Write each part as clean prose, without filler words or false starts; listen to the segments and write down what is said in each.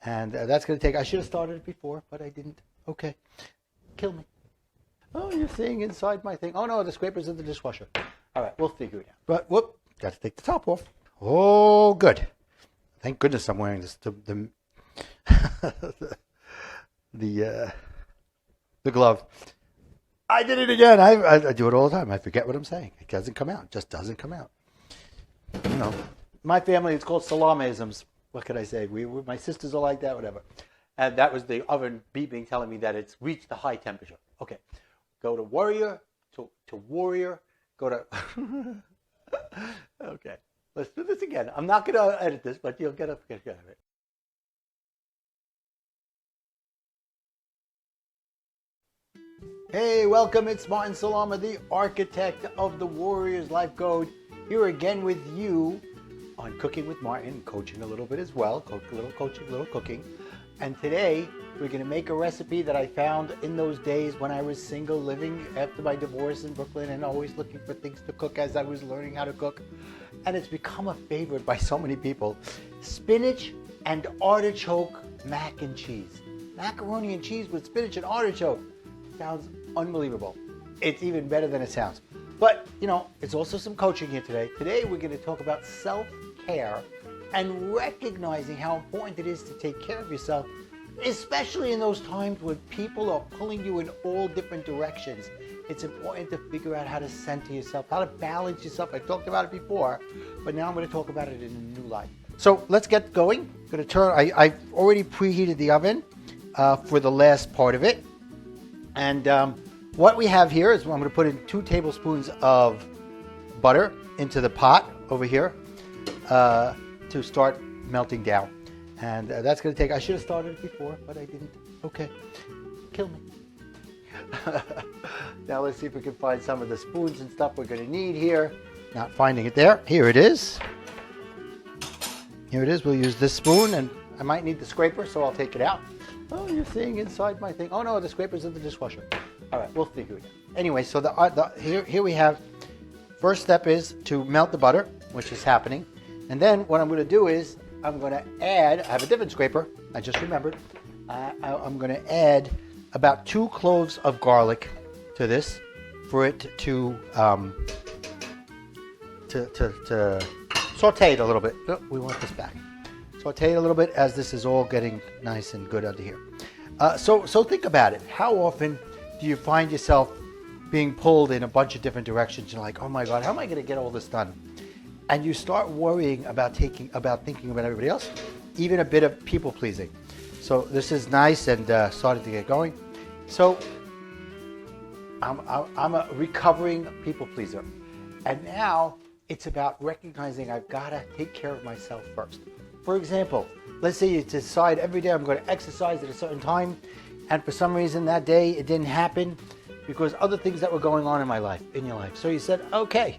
And that's going to take, I should have started it before, but I didn't. Okay. Kill me. Oh, you're seeing inside my thing. Oh, no, the scraper's in the dishwasher. All right, we'll figure it out. But, whoop, got to take the top off. Oh, good. Thank goodness I'm wearing this, the glove. I did it again. I do it all the time. I forget what I'm saying. It doesn't come out. It just doesn't come out. You know, my family, it's called salamisms. What can I say? My sisters are like that, whatever. And that was the oven beeping, telling me that it's reached the high temperature. Okay, go to warrior, to warrior, go to... Okay, let's do this again. I'm not going to edit this, but you'll get a picture of it. Hey, welcome. It's Martin Salama, the architect of the Warriors Life Code, here again with you on Cooking with Martin, coaching a little bit as well, a little coaching, a little cooking. And today we're going to make a recipe that I found in those days when I was single, living after my divorce in Brooklyn, and always looking for things to cook as I was learning how to cook. And it's become a favorite by so many people. Spinach and artichoke mac and cheese. Macaroni and cheese with spinach and artichoke. Sounds unbelievable. It's even better than it sounds. But, you know, it's also some coaching here today. Today we're going to talk about self-care and recognizing how important it is to take care of yourself, especially in those times when people are pulling you in all different directions. It's important to figure out how to center yourself, how to balance yourself. I talked about it before, but now I'm going to talk about it in a new light. So let's get going. I'm going to turn. I've already preheated the oven for the last part of it. And what we have here is I'm going to put in 2 tablespoons of butter into the pot over here to start melting down. And that's going to take, I should have started it before, but I didn't. Okay, kill me. Now let's see if we can find some of the spoons and stuff we're going to need here. Not finding it there. Here it is. Here it is. We'll use this spoon, and I might need the scraper, so I'll take it out. Oh, you're seeing inside my thing. Oh, no, the scraper's in the dishwasher. All right, we'll figure it out. Anyway, so here we have, first step is to melt the butter, which is happening. And then what I'm going to do is I'm going to add, I have a different scraper, I just remembered. I'm going to add about 2 cloves of garlic to this for it to saute it a little bit. Oh, we want this back. Saute it a little bit as this is all getting nice and good under here. So think about it. How often do you find yourself being pulled in a bunch of different directions? You're like, oh my God, how am I going to get all this done? And you start worrying about thinking about everybody else, even a bit of people pleasing. So this is nice and started to get going. So I'm a recovering people pleaser. And now it's about recognizing I've got to take care of myself first. For example, let's say you decide every day I'm going to exercise at a certain time, and for some reason that day it didn't happen because other things that were going on in your life. So you said, okay,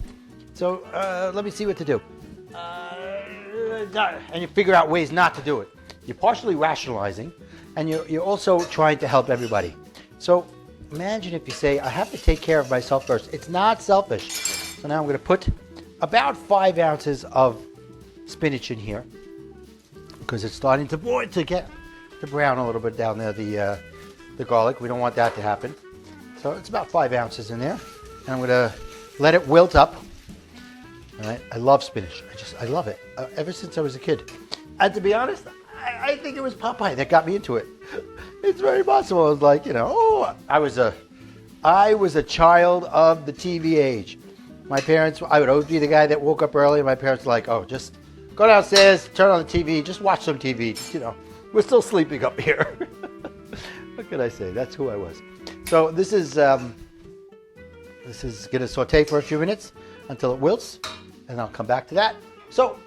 so let me see what to do. And you figure out ways not to do it. You're partially rationalizing, and you're also trying to help everybody. So imagine if you say, I have to take care of myself first. It's not selfish. So now I'm going to put about 5 ounces of spinach in here because it's starting to brown a little bit down there, the garlic. We don't want that to happen. So it's about 5 ounces in there. And I'm going to let it wilt up. All right. I love spinach. I love it ever since I was a kid. And to be honest, I think it was Popeye that got me into it. It's very possible. It was like, you know, oh, I was a child of the TV age. My parents, I would always be the guy that woke up early. And my parents were like, oh, just go downstairs, turn on the TV, just watch some TV. You know, we're still sleeping up here. What can I say? That's who I was. So this is going to saute for a few minutes until it wilts, and I'll come back to that. So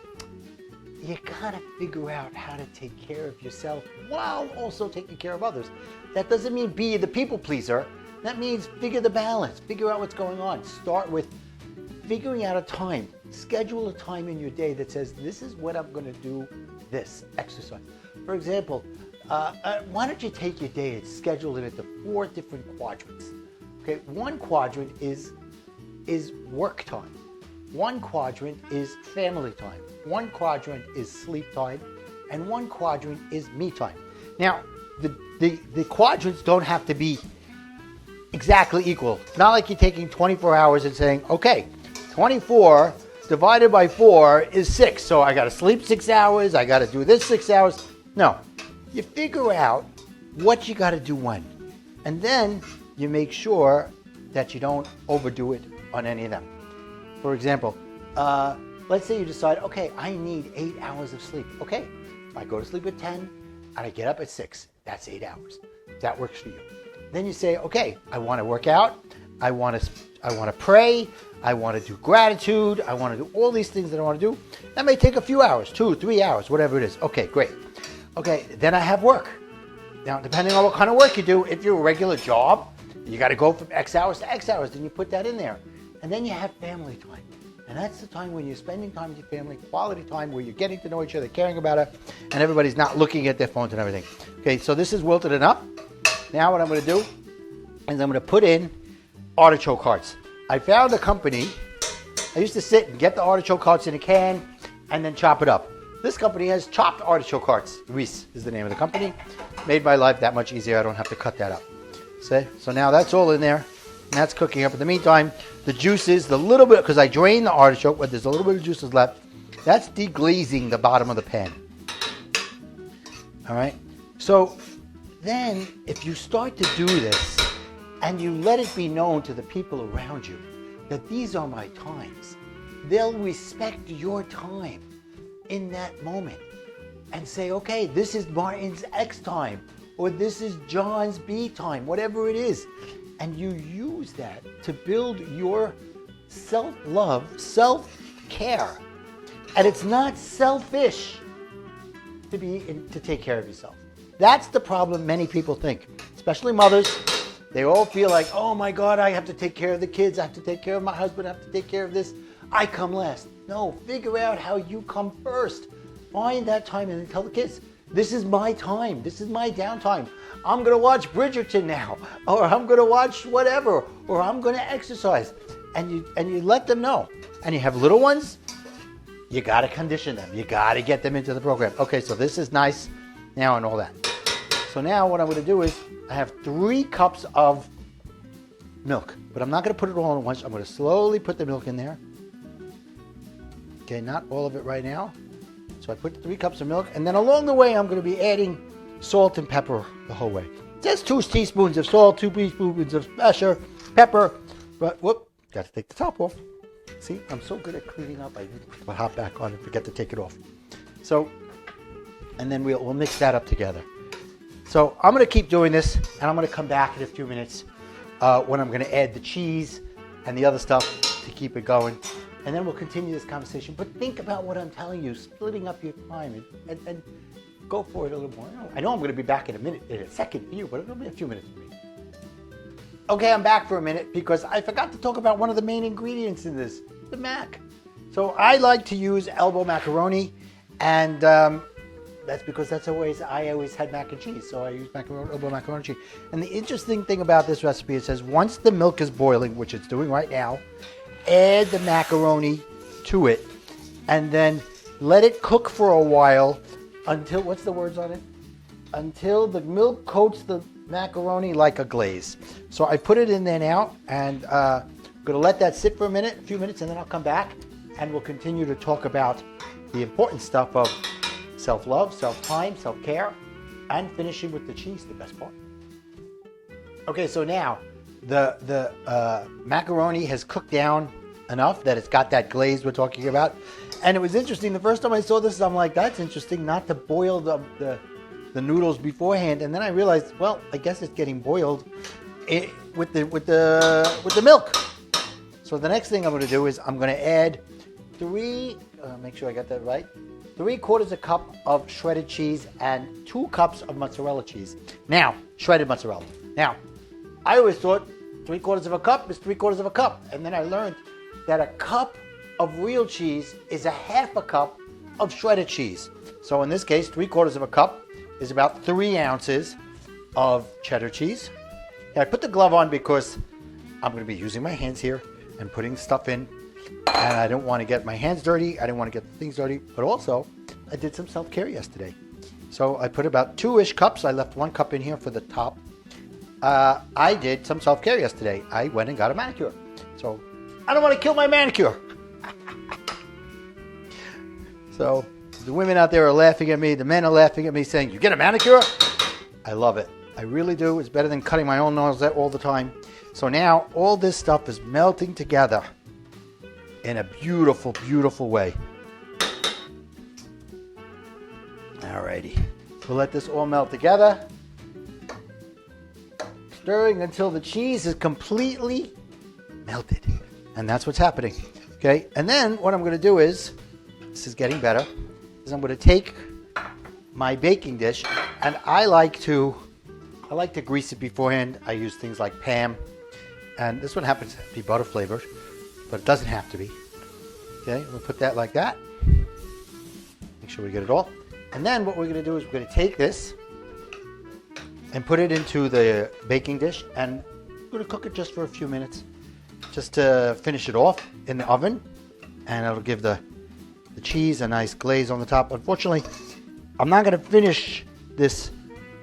you gotta figure out how to take care of yourself while also taking care of others. That doesn't mean be the people pleaser. That means figure the balance, figure out what's going on. Start with figuring out a time. Schedule a time in your day that says, this is when I'm gonna do this exercise. For example, why don't you take your day and schedule it into 4 different quadrants? Okay, one quadrant is work time. One quadrant is family time. One quadrant is sleep time. and one quadrant is me time. Now, the quadrants don't have to be exactly equal. It's not like you're taking 24 hours and saying, okay, 24 divided by 4 is 6. So I got to sleep 6 hours. I got to do this 6 hours. No, you figure out what you got to do when. And then you make sure that you don't overdo it on any of them. For example, let's say you decide, okay, I need 8 hours of sleep. Okay, I go to sleep at 10 and I get up at 6. That's 8 hours. That works for you. Then you say, okay, I want to work out. I want to pray. I want to do gratitude. I want to do all these things that I want to do. That may take a few hours, 2, 3 hours, whatever it is. Okay, great. Okay, then I have work. Now, depending on what kind of work you do, if you're a regular job, you got to go from X hours to X hours. Then you put that in there. And then you have family time. And that's the time when you're spending time with your family, quality time where you're getting to know each other, caring about it, and everybody's not looking at their phones and everything. Okay, so this is wilted enough. Now what I'm going to do is I'm going to put in artichoke hearts. I found a company. I used to sit and get the artichoke hearts in a can and then chop it up. This company has chopped artichoke hearts. Reese is the name of the company. Made my life that much easier. I don't have to cut that up. See? So now that's all in there. And that's cooking up. In the meantime, the juices, the little bit, because I drained the artichoke, but there's a little bit of juices left. That's deglazing the bottom of the pan. All right? So then if you start to do this and you let it be known to the people around you that these are my times, they'll respect your time in that moment and say, okay, this is Martin's X time, or this is John's B time, whatever it is. And you use that to build your self-love, self-care. And it's not selfish to take care of yourself. That's the problem many people think, especially mothers. They all feel like, oh my God, I have to take care of the kids. I have to take care of my husband. I have to take care of this. I come last. No, figure out how you come first. Find that time and then tell the kids, this is my time. This is my downtime. I'm going to watch Bridgerton now, or I'm going to watch whatever, or I'm going to exercise. And you let them know. And you have little ones, you got to condition them. You got to get them into the program. Okay, so this is nice now and all that. So now what I'm going to do is I have 3 cups of milk, but I'm not going to put it all in once. I'm going to slowly put the milk in there. Okay, not all of it right now. So I put 3 cups of milk, and then along the way, I'm going to be adding salt and pepper the whole way. It says 2 teaspoons of salt, 2 teaspoons of pepper, but whoop, got to take the top off. See, I'm so good at cleaning up, I put the hot back on and forget to take it off. So, and then we'll mix that up together. So I'm going to keep doing this, and I'm going to come back in a few minutes when I'm going to add the cheese and the other stuff to keep it going. And then we'll continue this conversation. But think about what I'm telling you, splitting up your time and go for it a little more. I know I'm going to be back in a second for you, but it'll be a few minutes for me. Okay, I'm back for a minute because I forgot to talk about one of the main ingredients in this, the mac. So I like to use elbow macaroni, and that's because I always had mac and cheese, so I use elbow macaroni cheese. And the interesting thing about this recipe, it says once the milk is boiling, which it's doing right now, add the macaroni to it, and then let it cook for a while until, what's the words on it? Until the milk coats the macaroni like a glaze. So I put it in there now, and I'm going to let that sit for a few minutes, and then I'll come back, and we'll continue to talk about the important stuff of self-love, self-time, self-care, and finishing with the cheese, the best part. Okay, so now the macaroni has cooked down enough that it's got that glaze we're talking about. And it was interesting, the first time I saw this, I'm like, that's interesting not to boil the noodles beforehand. And then I realized, well, I guess it's getting boiled with the milk. So the next thing I'm going to do is I'm going to add make sure I got that right, 3/4 cup of shredded cheese and 2 cups of mozzarella cheese. Now, shredded mozzarella. Now, I always thought 3/4 cup is 3/4 cup. And then I learned that a cup of real cheese is a 1/2 cup of shredded cheese. So in this case, 3/4 cup is about 3 ounces of cheddar cheese. And I put the glove on because I'm going to be using my hands here and putting stuff in. And I don't want to get my hands dirty. I don't want to get the things dirty. But also, I did some self-care yesterday. So I put about 2-ish cups. I left 1 cup in here for the top. I did some self-care yesterday. I went and got a manicure. So I don't want to kill my manicure. So the women out there are laughing at me. The men are laughing at me saying, you get a manicure? I love it. I really do. It's better than cutting my own nails all the time. So now all this stuff is melting together in a beautiful, beautiful way. Alrighty. We'll let this all melt together. Stirring until the cheese is completely melted. And that's what's happening. Okay, and then what I'm going to do is, this is getting better, is I'm going to take my baking dish, and I like to grease it beforehand. I use things like Pam, and this one happens to be butter flavored, but it doesn't have to be. Okay, we'll put that like that. Make sure we get it all. And then what we're going to do is we're going to take this and put it into the baking dish, and we're going to cook it just for a few minutes, just to finish it off in the oven, and it'll give the cheese a nice glaze on the top. Unfortunately, I'm not going to finish this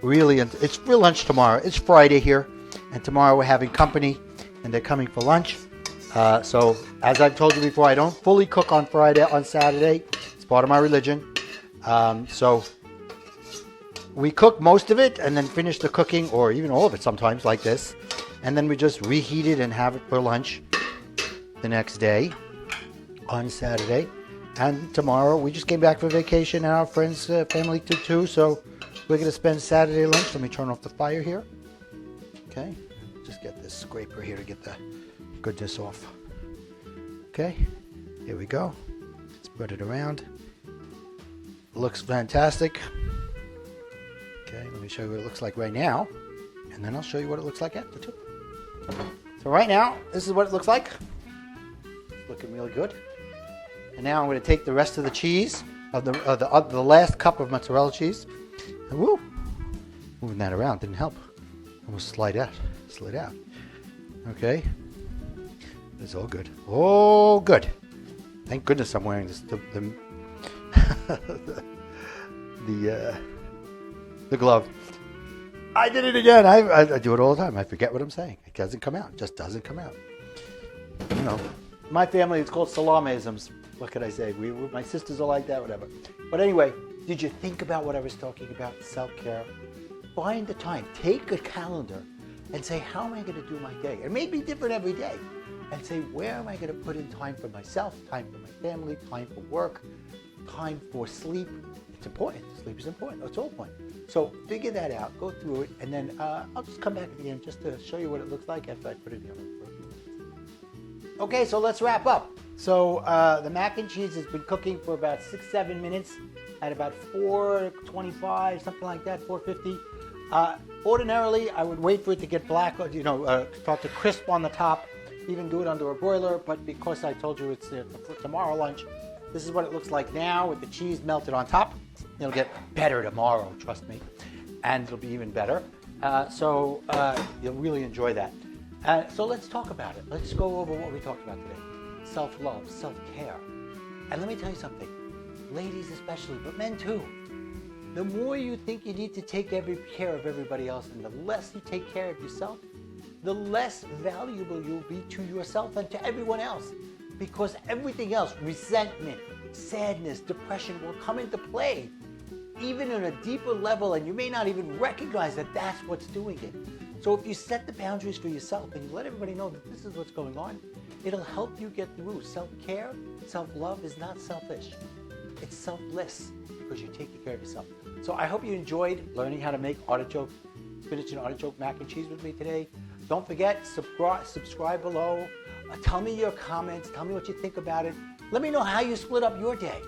really. It's for lunch tomorrow. It's Friday here, and tomorrow we're having company, and they're coming for lunch. So as I've told you before, I don't fully cook on Saturday. It's part of my religion. So we cook most of it and then finish the cooking, or even all of it sometimes like this, and then we just reheat it and have it for lunch the next day on Saturday. And tomorrow we just came back from vacation, and our friends, family too, so we're going to spend Saturday lunch. Let me turn off the fire here. Okay, just get this scraper here to get the goodness off. Okay, here we go. Spread it around. Looks fantastic. Okay, let me show you what it looks like right now, and then I'll show you what it looks like after too. So right now, this is what it looks like. It's looking really good. And now I'm going to take the rest of the cheese, of the last cup of mozzarella cheese, and woo, moving that around didn't help. Almost slid out. Okay, it's all good. Oh, good. Thank goodness I'm wearing this. The glove. I did it again. I do it all the time. I forget what I'm saying. It doesn't come out. It just doesn't come out. You know, my family, it's called Salamasms. What can I say? My sisters are like that, whatever. But anyway, did you think about what I was talking about? Self-care. Find the time. Take a calendar and say, how am I going to do my day? It may be different every day. And say, where am I going to put in time for myself, time for my family, time for work, time for sleep? It's important. Sleep is important. It's all important. So figure that out. Go through it. And then I'll just come back at the end just to show you what it looks like after I put it in the oven for a few minutes. Okay, so let's wrap up. So the mac and cheese has been cooking for about 6-7 minutes at about 425, something like that, 450. Ordinarily, I would wait for it to get black, or, start to crisp on the top, even do it under a broiler. But because I told you it's for tomorrow lunch, this is what it looks like now with the cheese melted on top. It'll get better tomorrow, trust me, and it'll be even better. So you'll really enjoy that. So let's talk about it. Let's go over what we talked about today. Self-love, self-care. And let me tell you something, ladies especially, but men too. The more you think you need to take care of everybody else, and the less you take care of yourself, the less valuable you'll be to yourself and to everyone else. Because everything else, resentment, sadness, depression, will come into play, even on a deeper level, and you may not even recognize that that's what's doing it. So if you set the boundaries for yourself and you let everybody know that this is what's going on, it'll help you get through. Self-care, self-love is not selfish. It's selfless because you're taking care of yourself. So I hope you enjoyed learning how to make spinach and artichoke mac and cheese with me today. Don't forget, subscribe below. Tell me your comments. Tell me what you think about it. Let me know how you split up your day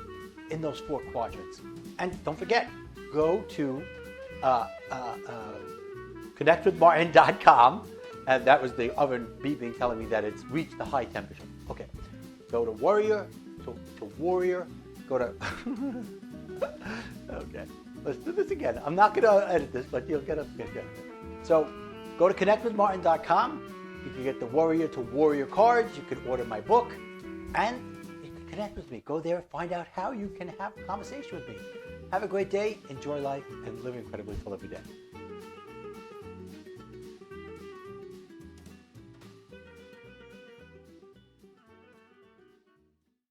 in those 4 quadrants. And don't forget, go to connectwithmartin.com. And that was the oven beeping telling me that it's reached the high temperature. Okay. Go to Warrior, to Warrior, go to... Okay. Let's do this again. I'm not going to edit this, but you'll get it. So go to connectwithmartin.com. You can get the Warrior to Warrior cards. You can order my book. And you can connect with me. Go there, find out how you can have a conversation with me. Have a great day, enjoy life, and live incredibly full every day.